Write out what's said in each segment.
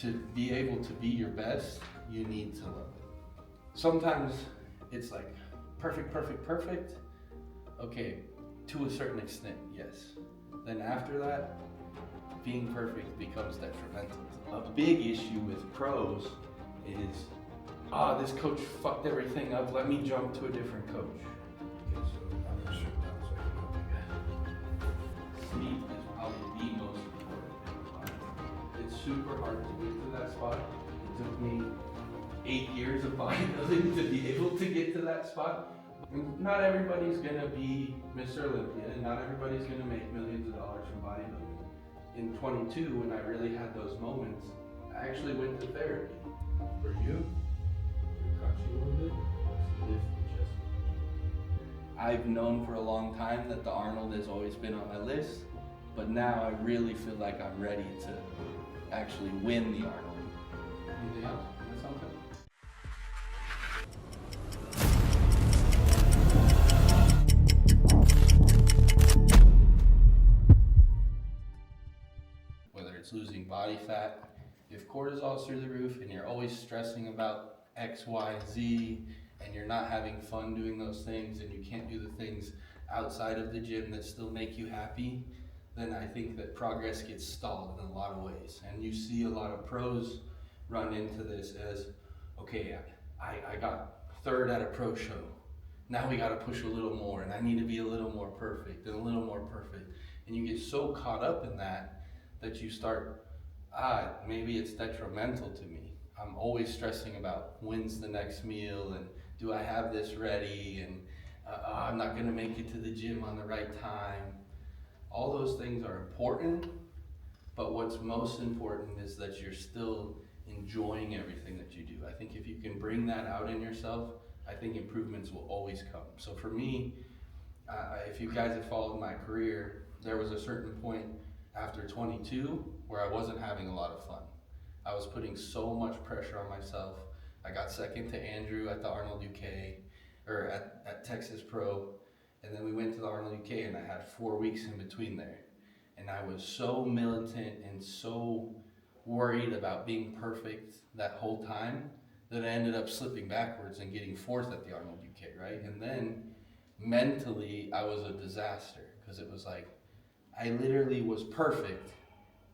to be able to be your best, you need to love it. Sometimes it's like perfect, perfect, perfect. Okay, to a certain extent, yes. Then after that, being perfect becomes detrimental. A big issue with pros is, this coach fucked everything up, let me jump to a different coach. Okay, so I'm gonna shut down so I can help you guys. Sleep is probably the most important thing. It's super hard to get to that spot. It took me 8 years of bodybuilding to be able to get to that spot. And not everybody's gonna be Mr. Olympia, and not everybody's gonna make millions of dollars from bodybuilding. In 22, when I really had those moments, I actually went to therapy. For you, crunch you a little bit, lift the chest. I've known for a long time that the Arnold has always been on my list, but now I really feel like I'm ready to actually win the Arnold. Anything else? Is that something? Whether it's losing body fat, if cortisol's through the roof and you're always stressing about X, Y, Z, and you're not having fun doing those things and you can't do the things outside of the gym that still make you happy, then I think that progress gets stalled in a lot of ways. And you see a lot of pros run into this as, okay, I got third at a pro show. Now we gotta push a little more, and I need to be a little more perfect and a little more perfect. And you get so caught up in that you start, maybe it's detrimental to me. I'm always stressing about when's the next meal and do I have this ready, and I'm not gonna make it to the gym on the right time. All those things are important, but what's most important is that you're still enjoying everything that you do. I think if you can bring that out in yourself, I think improvements will always come. So for me, if you guys have followed my career, there was a certain point after 22 where I wasn't having a lot of fun. I was putting so much pressure on myself. I got second to Andrew at the Arnold UK, or at Texas Pro, and then we went to the Arnold UK and I had 4 weeks in between there. And I was so militant and so worried about being perfect that whole time that I ended up slipping backwards and getting fourth at the Arnold UK, right? And then mentally I was a disaster, because it was like, I literally was perfect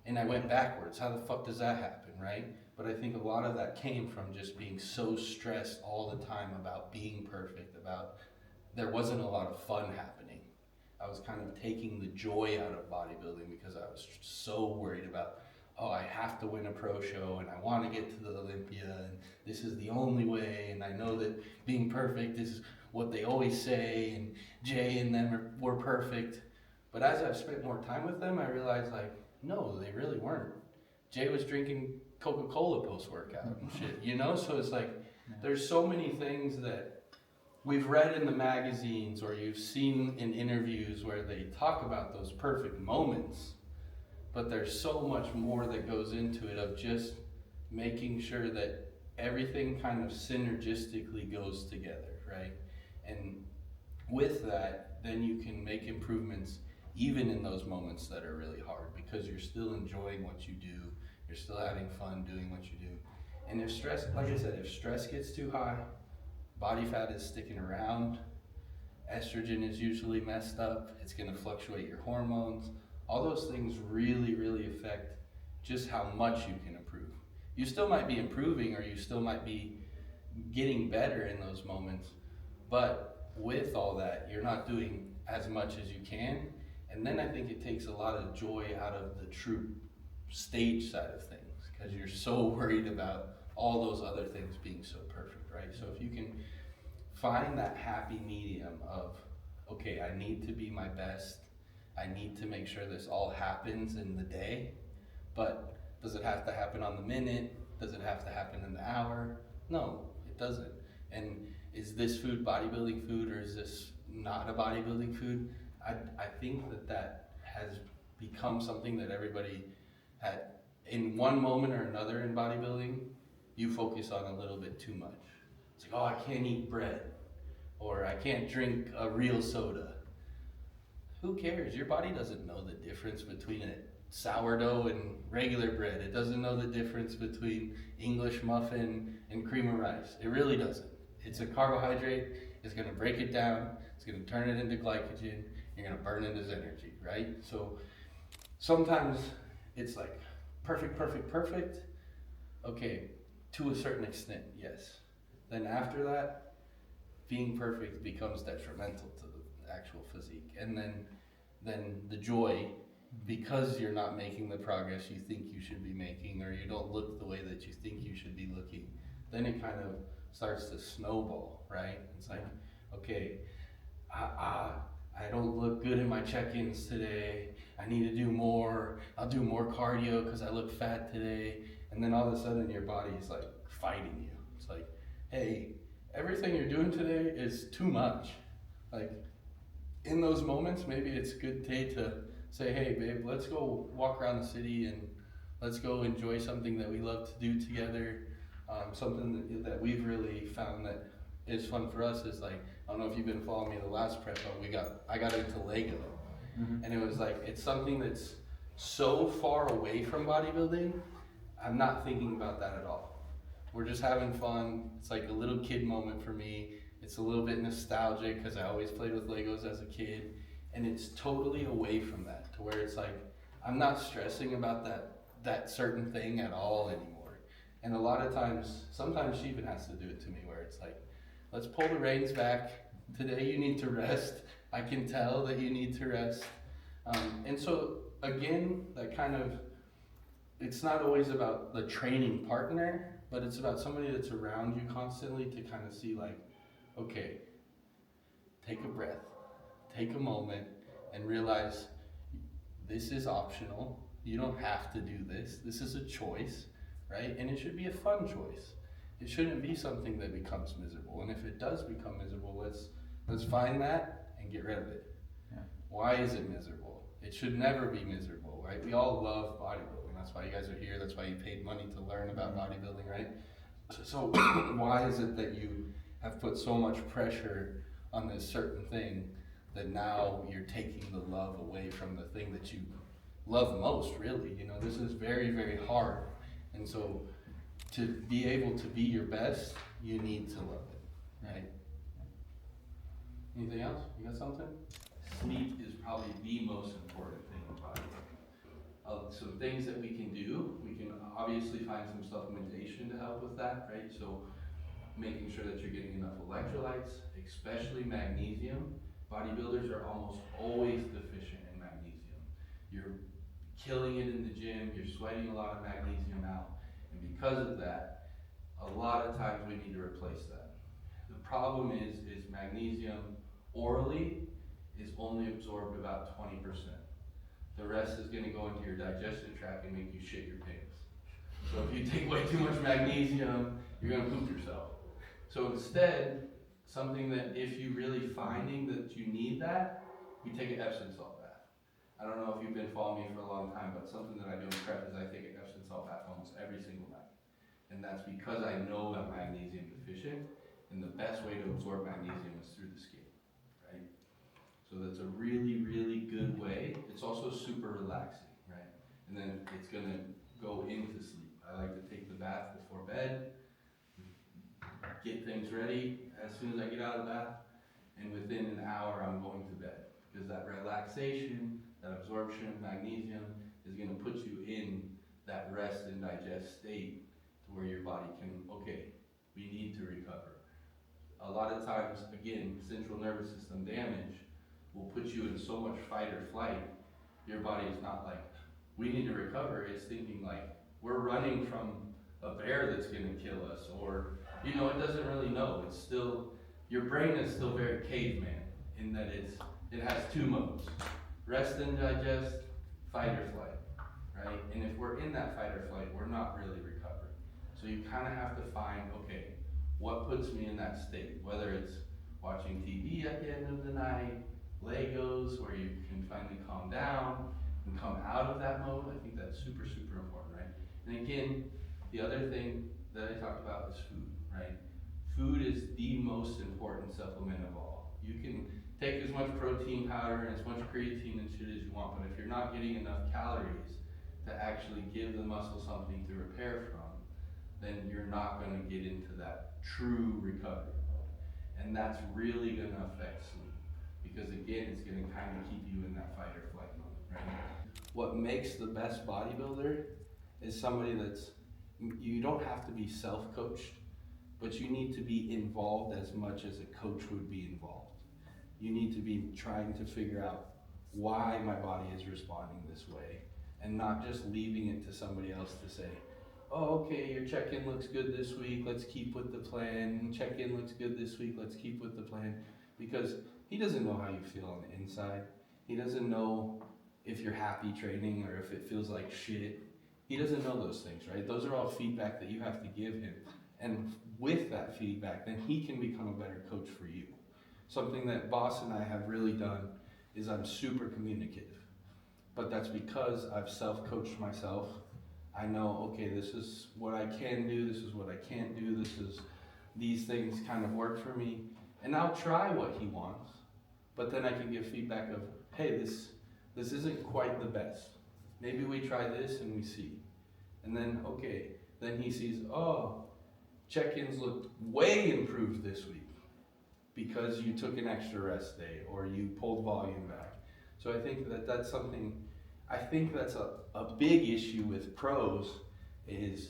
and I went backwards. How the fuck does that happen, right? But I think a lot of that came from just being so stressed all the time about being perfect, about there wasn't a lot of fun happening. I was kind of taking the joy out of bodybuilding because I was so worried about, I have to win a pro show and I want to get to the Olympia and this is the only way, and I know that being perfect is what they always say, and Jay and them were perfect. But as I've spent more time with them, I realized, like, no, they really weren't. Jay was drinking Coca-Cola post-workout and shit, you know? So it's like, there's so many things that we've read in the magazines or you've seen in interviews where they talk about those perfect moments, but there's so much more that goes into it of just making sure that everything kind of synergistically goes together, right? And with that, then you can make improvements even in those moments that are really hard, because you're still enjoying what you do, you're still having fun doing what you do. And if stress, like I said, if stress gets too high, body fat is sticking around, estrogen is usually messed up, it's gonna fluctuate your hormones, all those things really, really affect just how much you can improve. You still might be improving, or you still might be getting better in those moments, but with all that, you're not doing as much as you can. And then I think it takes a lot of joy out of the true stage side of things, because you're so worried about all those other things being so perfect, right? So if you can find that happy medium of, okay, I need to be my best, I need to make sure this all happens in the day, but does it have to happen on the minute? Does it have to happen in the hour? No, it doesn't. And is this food bodybuilding food, or is this not a bodybuilding food? I think that has become something that everybody had, in one moment or another in bodybuilding, you focus on a little bit too much. It's like, I can't eat bread, or I can't drink a real soda. Who cares? Your body doesn't know the difference between sourdough and regular bread. It doesn't know the difference between English muffin and cream of rice. It really doesn't. It's a carbohydrate. It's going to break it down. It's going to turn it into glycogen. You're going to burn it as energy, right? So sometimes it's like perfect, perfect, perfect. Okay, to a certain extent, yes. Then after that, being perfect becomes detrimental to the actual physique. And then the joy, because you're not making the progress you think you should be making, or you don't look the way that you think you should be looking, then it kind of starts to snowball, right? It's like, okay, I don't look good in my check-ins today. I need to do more. I'll do more cardio because I look fat today. And then all of a sudden your body is like fighting you. It's like, hey, everything you're doing today is too much. Like, in those moments, maybe it's a good day to say, hey babe, let's go walk around the city and let's go enjoy something that we love to do together. Something that we've really found that is fun for us is like, I don't know if you've been following me the last prep, but I got into Lego. And it was like, it's something that's so far away from bodybuilding, I'm not thinking about that at all. We're just having fun. It's like a little kid moment for me. It's a little bit nostalgic because I always played with Legos as a kid, and it's totally away from that to where it's like, I'm not stressing about that certain thing at all anymore. And a lot of times, sometimes she even has to do it to me where it's like, let's pull the reins back. Today you need to rest. I can tell that you need to rest. And so again, that kind of, it's not always about the training partner, but it's about somebody that's around you constantly to kind of see like, okay, take a breath, take a moment, and realize this is optional. You don't have to do this. This is a choice, right? And it should be a fun choice. It shouldn't be something that becomes miserable. And if it does become miserable, let's find that and get rid of it. Yeah. Why is it miserable? It should never be miserable, right? We all love bodybuilding. That's why you guys are here. That's why you paid money to learn about bodybuilding, right? So why is it that you have put so much pressure on this certain thing that now you're taking the love away from the thing that you love most, really? You know, this is very, very hard. And so to be able to be your best, you need to love it, right? Anything else? You got something? Sleep is probably the most important thing in bodybuilding. Some things that we can do, we can obviously find some supplementation to help with that, right? So making sure that you're getting enough electrolytes, especially magnesium. Bodybuilders are almost always deficient in magnesium. You're killing it in the gym, you're sweating a lot of magnesium out, and because of that, a lot of times we need to replace that. The problem is magnesium orally is only absorbed about 20%. The rest is going to go into your digestive tract and make you shit your pants. So if you take way too much magnesium, you're going to poop yourself. So instead, something that if you're really finding that you need that, we take an Epsom salt bath. I don't know if you've been following me for a long time, but something that I do in prep is I take an Epsom salt bath almost every single night. And that's because I know I'm magnesium deficient, and the best way to absorb magnesium is through the skin, right? So that's a really, really good way. It's also super relaxing, right? And then it's gonna go into sleep. I like to take the bath before bed, get things ready as soon as I get out of the bath, and within an hour I'm going to bed. Because that relaxation, that absorption of magnesium is gonna put you in that rest and digest state to where your body can, okay, we need to recover. A lot of times, again, central nervous system damage will put you in so much fight or flight, your body is not like, we need to recover. It's thinking like, we're running from a bear that's gonna kill us, or, you know, it doesn't really know. It's still, your brain is still very caveman in that it has two modes, rest and digest, fight or flight, right? And if we're in that fight or flight, we're not really recovering. So you kind of have to find, okay, what puts me in that state? Whether it's watching TV at the end of the night, Legos, where you can finally calm down and come out of that mode. I think that's super, super important, right? And again, the other thing that I talked about is food, right? Food is the most important supplement of all. You can take as much protein powder and as much creatine and shit as you want, but if you're not getting enough calories to actually give the muscle something to repair from, then you're not going to get into that true recovery mode. And that's really going to affect sleep, because again, it's going to kind of keep you in that fight or flight mode, right? What makes the best bodybuilder is somebody that's, you don't have to be self-coached, but you need to be involved as much as a coach would be involved. You need to be trying to figure out why my body is responding this way, and not just leaving it to somebody else to say, oh, okay, your check-in looks good this week, let's keep with the plan. Check-in looks good this week, let's keep with the plan. Because he doesn't know how you feel on the inside. He doesn't know if you're happy training or if it feels like shit. He doesn't know those things, right? Those are all feedback that you have to give him. And with that feedback, then he can become a better coach for you. Something that Boss and I have really done is I'm super communicative. But that's because I've self-coached myself. I know, okay, this is what I can do, this is what I can't do, these things kind of work for me. And I'll try what he wants, but then I can give feedback of, hey, this isn't quite the best. Maybe we try this and we see. And then, okay, then he sees, oh, check-ins looked way improved this week because you took an extra rest day or you pulled volume back. So I think that that's something, I think that's a big issue with pros is,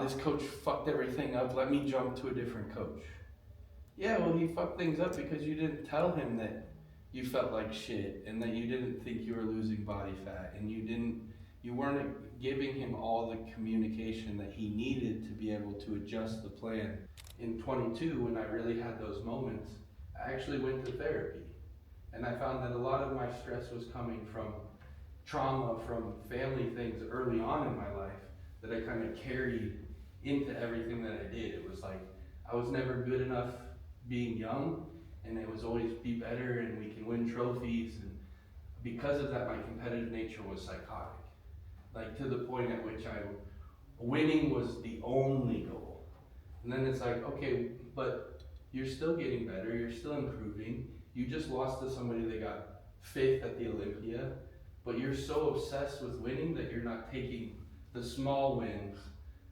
this coach fucked everything up, let me jump to a different coach. Yeah, well, he fucked things up because you didn't tell him that you felt like shit and that you didn't think you were losing body fat and you weren't giving him all the communication that he needed to be able to adjust the plan. In 22, when I really had those moments, I actually went to therapy. And I found that a lot of my stress was coming from trauma, from family things early on in my life that I kind of carried into everything that I did. It was like, I was never good enough being young, and it was always be better and we can win trophies. And because of that, my competitive nature was psychotic. Like to the point at which winning was the only goal. And then it's like, okay, but you're still getting better, you're still improving. You just lost to somebody that got 5th at the Olympia, but you're so obsessed with winning that you're not taking the small wins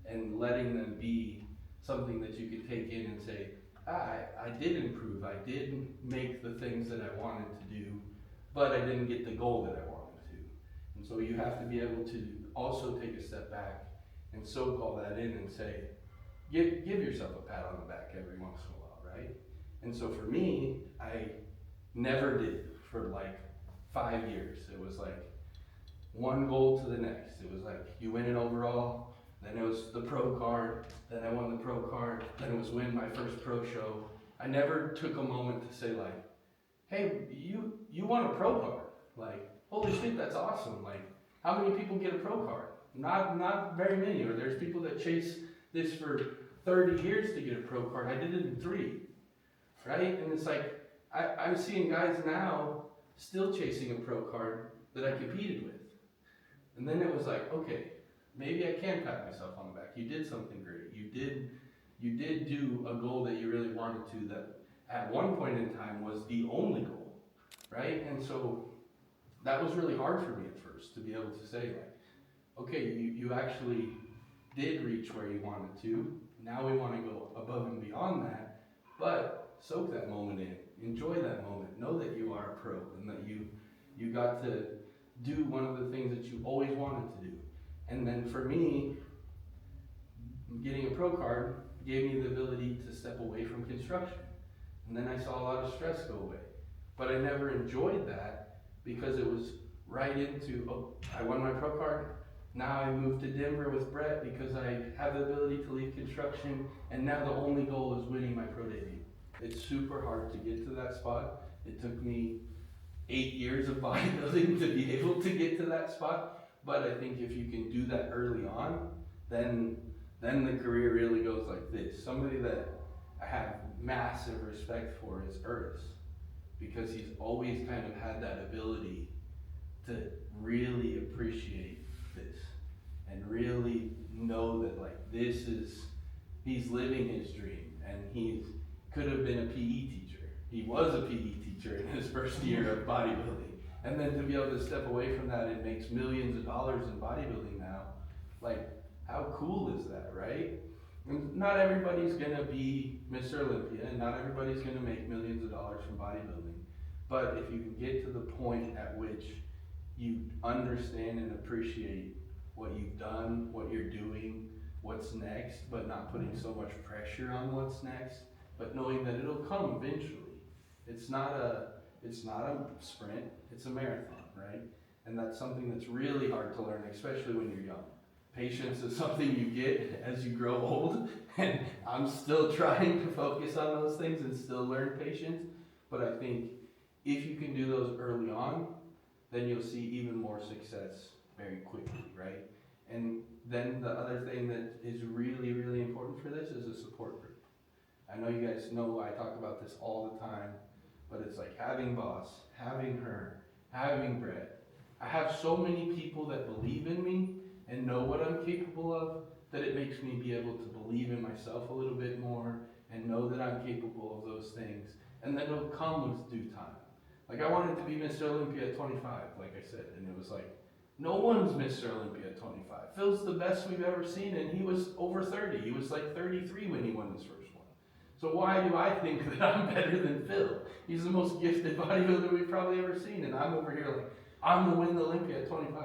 and letting them be something that you could take in and say, I did improve, I did make the things that I wanted to do, but I didn't get the goal that I wanted to. And so you have to be able to also take a step back and so call that in and say, give yourself a pat on the back every once in a while, right? And so for me, I never did for like 5 years. It was like one goal to the next. It was like you win an overall, then it was the pro card, then I won the pro card, then it was win my first pro show. I never took a moment to say like, hey, you won a pro card. Like, holy shit, that's awesome. Like, how many people get a pro card? Not very many. Or there's people that chase this for 30 years to get a pro card. I did it in 3, right? And it's like, I'm seeing guys now still chasing a pro card that I competed with. And then it was like, okay, maybe I can pat myself on the back. You did something great. You did do a goal that you really wanted to, that at one point in time was the only goal, right? And so that was really hard for me at first to be able to say like, okay, you actually did reach where you wanted to. Now we want to go above and beyond that, but soak that moment in, enjoy that moment, know that you are a pro and that you got to do one of the things that you always wanted to do. And then for me, getting a pro card gave me the ability to step away from construction. And then I saw a lot of stress go away. But I never enjoyed that because it was right into, oh, I won my pro card. Now I moved to Denver with Brett because I have the ability to leave construction, and now the only goal is winning my pro debut. It's super hard to get to that spot. It took me 8 years of bodybuilding to be able to get to that spot. But I think if you can do that early on, then the career really goes like this. Somebody that I have massive respect for is Ernest, because he's always kind of had that ability to really appreciate this and really know that like he's living his dream, and he could have been a PE teacher. He was a PE teacher in his first year of bodybuilding, And then to be able to step away from that and makes millions of dollars in bodybuilding now, like, how cool is that, right? And not everybody's gonna be Mr. Olympia, and not everybody's gonna make millions of dollars from bodybuilding. But if you can get to the point at which you understand and appreciate what you've done, what you're doing, what's next, but not putting so much pressure on what's next, but knowing that it'll come eventually. It's not a sprint, it's a marathon, right? And that's something that's really hard to learn, especially when you're young. Patience is something you get as you grow old, and I'm still trying to focus on those things and still learn patience, but I think if you can do those early on, then you'll see even more success very quickly, right? And then the other thing that is really, really important for this is a support group. I know you guys know I talk about this all the time, but it's like having Boss, having her, having Brett. I have so many people that believe in me and know what I'm capable of, that it makes me be able to believe in myself a little bit more and know that I'm capable of those things. And then it'll come with due time. Like, I wanted to be Mr. Olympia at 25, like I said, and it was like, no one's Mr. Olympia at 25. Phil's the best we've ever seen, and he was over 30. He was like 33 when he won his first one. So why do I think that I'm better than Phil? He's the most gifted bodybuilder we've probably ever seen, and I'm over here like, I'm gonna win the Olympia at 25.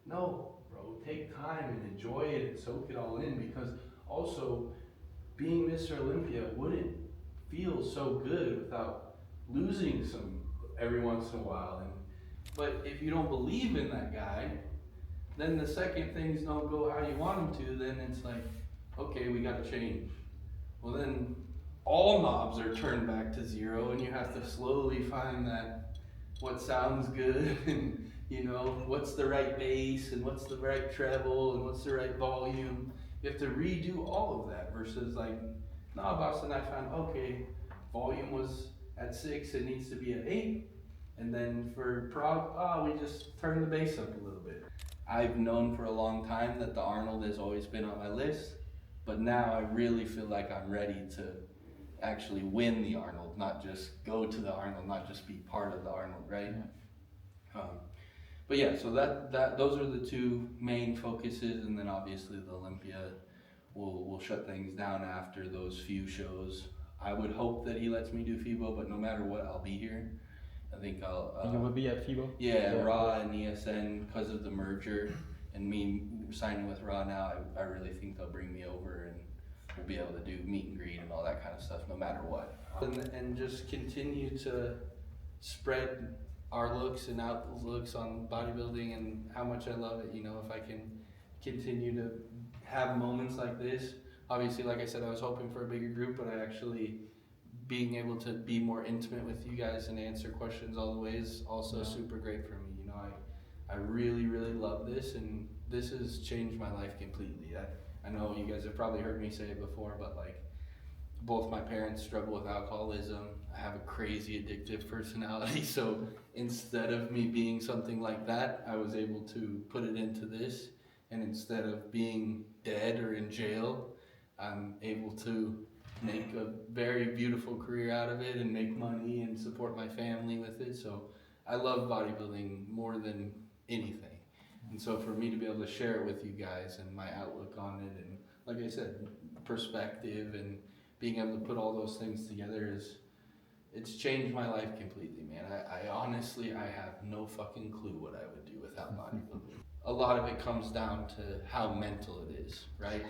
No, bro, take time and enjoy it and soak it all in, because also being Mr. Olympia wouldn't feel so good without losing some every once in a while. But if you don't believe in that guy, then the second things don't go how you want them to, then it's like, okay, we gotta change. Well, then all knobs are turned back to zero, and you have to slowly find that what sounds good, and you know, what's the right bass, and what's the right treble, and what's the right volume. You have to redo all of that versus like, nah, Boss and I found, okay, volume was at 6, it needs to be at 8. And then for prog, we just turn the bass up a little bit. I've known for a long time that the Arnold has always been on my list, but now I really feel like I'm ready to actually win the Arnold, not just go to the Arnold, not just be part of the Arnold, right? But yeah, so those are the two main focuses, and then obviously the Olympia will shut things down after those few shows. I would hope that he lets me do FIBO, but no matter what, I'll be here. I think I'll... you will be at FIBO? Yeah, Raw and ESN, because of the merger, and me signing with Raw now, I really think they'll bring me over, and we'll be able to do meet and greet and all that kind of stuff, no matter what. And just continue to spread our looks and outlooks on bodybuilding and how much I love it. You know, if I can continue to have moments like this. Obviously, like I said, I was hoping for a bigger group, but I actually being able to be more intimate with you guys and answer questions all the way is also super great for me. You know, I really, really love this, and this has changed my life completely. I know you guys have probably heard me say it before, but like, both my parents struggle with alcoholism. I have a crazy addictive personality, so instead of me being something like that, I was able to put it into this, and instead of being dead or in jail, I'm able to make a very beautiful career out of it and make money and support my family with it. So I love bodybuilding more than anything. And so for me to be able to share it with you guys and my outlook on it, and like I said, perspective and being able to put all those things together it's changed my life completely, man. I honestly, I have no fucking clue what I would do without bodybuilding. A lot of it comes down to how mental it is, right?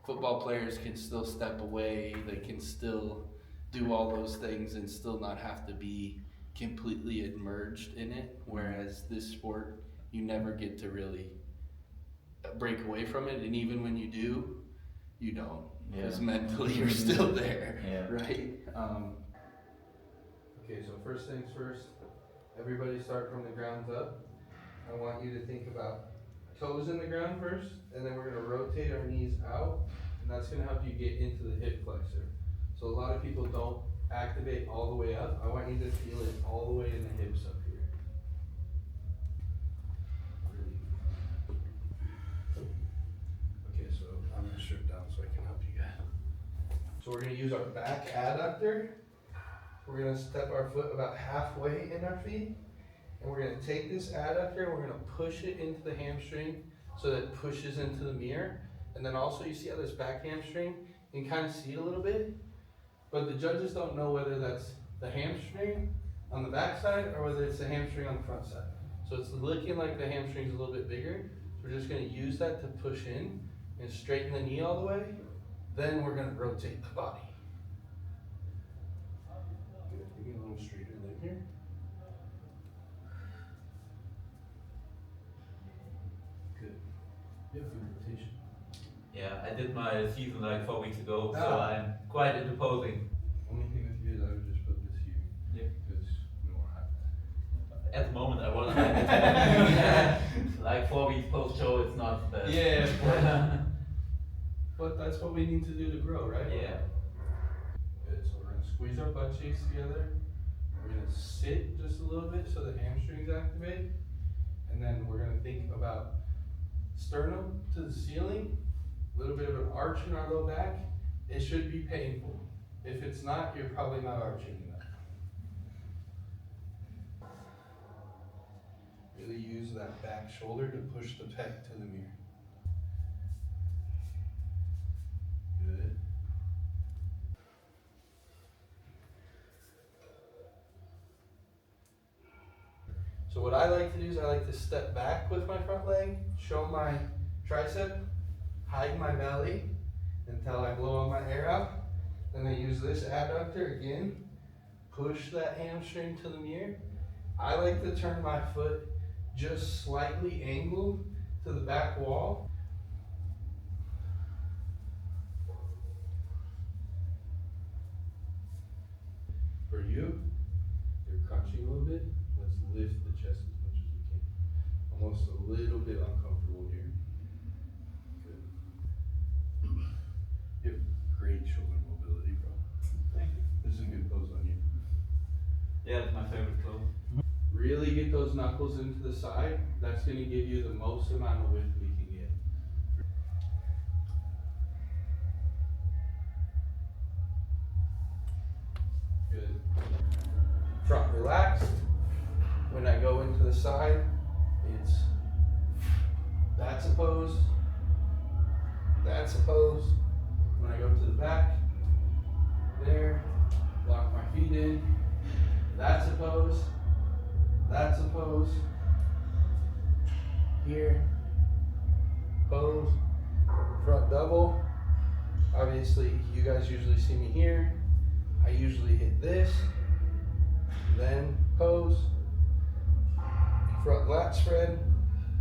Football players can still step away, they can still do all those things and still not have to be completely immersed in it, whereas this sport, you never get to really break away from it, and even when you do, you don't, because mentally you're still there, right? Okay, so first things first, everybody start from the ground up. I want you to think about toes in the ground first, and then we're going to rotate our knees out, and that's going to help you get into the hip flexor. So a lot of people don't activate all the way up. I want you to feel it all the way in the hips up here. Okay, so I'm going to strip down so I can help you guys. So we're going to use our back adductor. We're going to step our foot about halfway in our feet, And we're gonna take this adductor and we're gonna push it into the hamstring so that it pushes into the mirror. And then also you see how this back hamstring, you can kind of see it a little bit, but the judges don't know whether that's the hamstring on the back side or whether it's the hamstring on the front side. So it's looking like the hamstring's a little bit bigger. So we're just gonna use that to push in and straighten the knee all the way. Then we're gonna rotate the body. Good, give me a little straighter leg here. Good. Yeah, good rotation. Yeah, I did my season like 4 weeks ago, so Ah. I'm quite into posing. Only thing with you is I would just put this here. Yeah. Because we don't have that. At the moment, I want to like 4 weeks post show, it's not bad. Yeah, but that's what we need to do to grow, right? Yeah. Good, so we're gonna squeeze our butt cheeks together. We're gonna sit just a little bit so the hamstrings activate. And then we're gonna think about sternum to the ceiling, a little bit of an arch in our low back. It should be painful. If it's not, you're probably not arching enough. Really use that back shoulder to push the pec to the mirror. Good. So what I like to do is I like to step back with my front leg, show my tricep, hide my belly until I blow all my air out. Then I use this adductor again, push that hamstring to the mirror. I like to turn my foot just slightly angled to the back wall. For you, you're crunching a little bit. Let's lift the chest as much as we can. Almost a little bit uncomfortable here. Good. You have great shoulder mobility, bro. Thank you. This is a good pose on you. Yeah, it's my favorite pose. Really get those knuckles into the side. That's going to give you the most amount of width we can get. Good. Front relaxed. When I go into the side, it's that's a pose. That's a pose. When I go to the back, there, lock my feet in. That's a pose. That's a pose. Here, pose, front double. Obviously, you guys usually see me here. I usually hit this, then pose, front lat spread.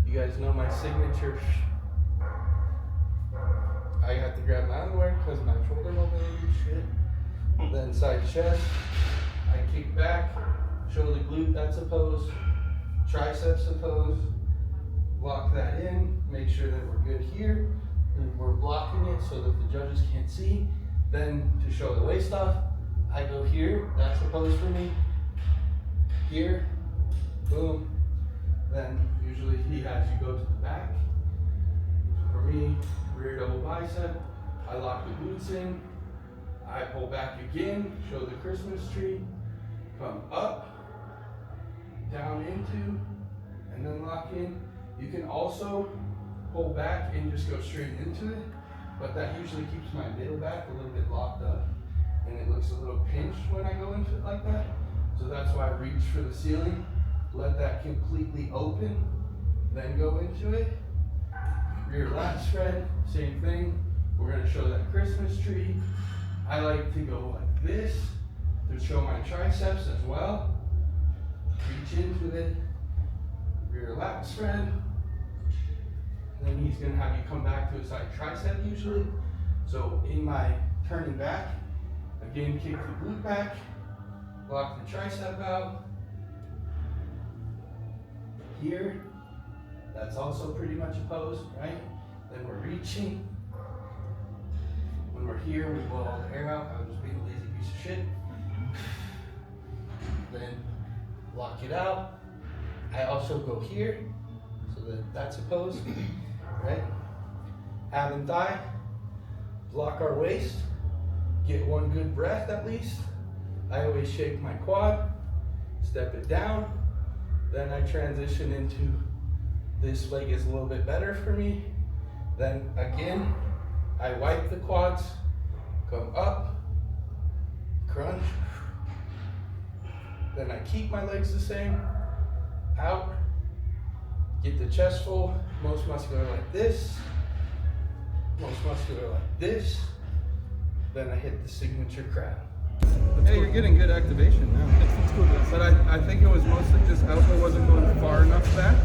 You guys know my signature. I have to grab my underwear because my shoulder mobility is shit. Then side chest, I kick back. Show the glute, that's a pose. Triceps a pose. Lock that in. Make sure that we're good here. And we're blocking it so that the judges can't see. Then to show the waist off, I go here. That's a pose for me. Here. Boom. Then usually he has you go to the back. For me, rear double bicep. I lock the glutes in. I pull back again. Show the Christmas tree. Come up. Down into, and then lock in. You can also pull back and just go straight into it, but that usually keeps my middle back a little bit locked up, and it looks a little pinched when I go into it like that. So that's why I reach for the ceiling, let that completely open, then go into it. Rear lat spread, same thing. We're gonna show that Christmas tree. I like to go like this to show my triceps as well. Reach into it, rear lat spread. Then he's gonna have you come back to a side tricep usually. So in my turning back, again kick the glute back, lock the tricep out. Here, that's also pretty much a pose, right? Then we're reaching. When we're here, we blow all the air out. I was just being a lazy piece of shit. Then lock it out. I also go here, so that's a pose, right? Ab and thigh, block our waist, get one good breath at least. I always shake my quad, step it down, Then I transition into this leg is a little bit better for me. Then again, I wipe the quads, come up, crunch. Then I keep my legs the same, out, get the chest full, most muscular like this, most muscular like this. Then I hit the signature crab. Hey, you're getting good activation now. But I think it was mostly just elbow wasn't going far enough back.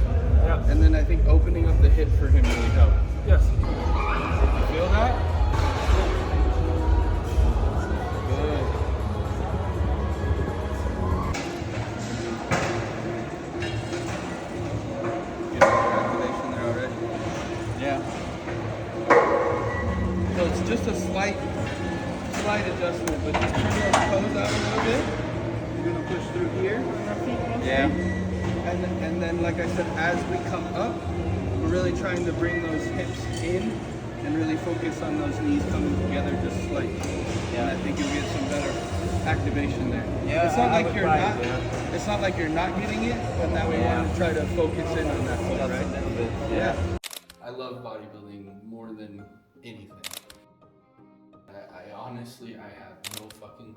Yeah. And then I think opening up the hip for him really helped. Yes. You feel that? Good. Get some activation there already. Yeah. So it's just a slight adjustment, but just turn those toes out a little bit. You're gonna push through here. Yeah. And then, like I said, as we come up, we're really trying to bring those hips in and really focus on those knees coming together just slightly. Yeah. And I think you'll get some better activation there. Yeah, It's not I like would you're try not. it, yeah. It's not like you're not getting it, but now we want to try to focus in on that foot, Just right? a little bit. Yeah. I love bodybuilding more than anything. I honestly, I have no fucking